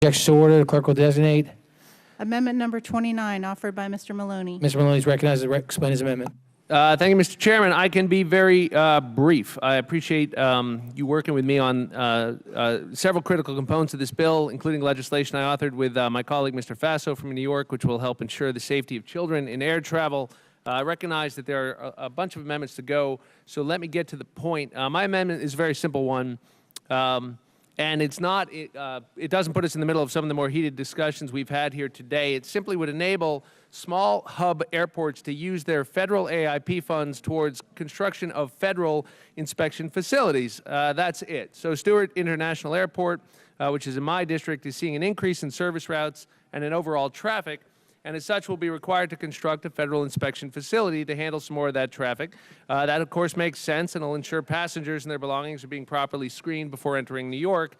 Objection to order. The clerk will designate. Amendment number 29, offered by Mr. Maloney. Mr. Maloney is recognized to explain his amendment. Thank you, Mr. Chairman. I can be very brief. I appreciate you working with me on several critical components of this bill, including legislation I authored with my colleague, Mr. Faso from New York, which will help ensure the safety of children in air travel. I recognize that there are a bunch of amendments to go, so let me get to the point. My amendment is a very simple one. And it doesn't put us in the middle of some of the more heated discussions we've had here today. It simply would enable small hub airports to use their federal AIP funds towards construction of federal inspection facilities. That's it. So Stewart International Airport, which is in my district, is seeing an increase in service routes and in overall traffic, and as such will be required to construct a federal inspection facility to handle some more of that traffic. That, of course, makes sense and will ensure passengers and their belongings are being properly screened before entering New York.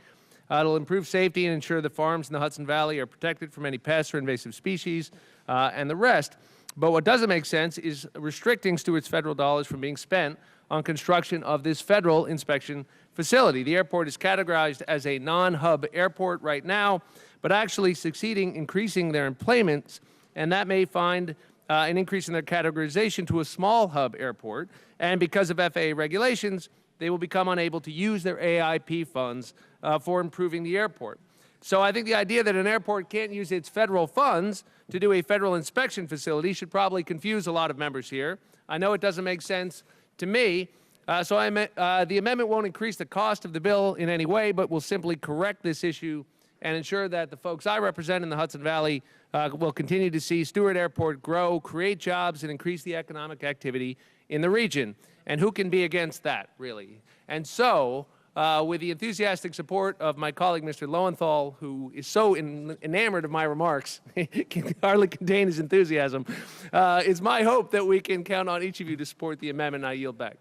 It'll improve safety and ensure the farms in the Hudson Valley are protected from any pests or invasive species and the rest. But what doesn't make sense is restricting Stewart's federal dollars from being spent on construction of this federal inspection facility. The airport is categorized as a non-hub airport right now, but actually succeeding increasing their employments, and that may find an increase in their categorization to a small hub airport. And because of FAA regulations, they will become unable to use their AIP funds for improving the airport. So I think the idea that an airport can't use its federal funds to do a federal inspection facility should probably confuse a lot of members here. I know it doesn't make sense to me. The amendment won't increase the cost of the bill in any way, but will simply correct this issue and ensure that the folks I represent in the Hudson Valley will continue to see Stewart Airport grow, create jobs, and increase the economic activity in the region. And who can be against that, really? And so, with the enthusiastic support of my colleague, Mr. Lowenthal, who is so enamored of my remarks, can hardly contain his enthusiasm, it's my hope that we can count on each of you to support the amendment. I yield back.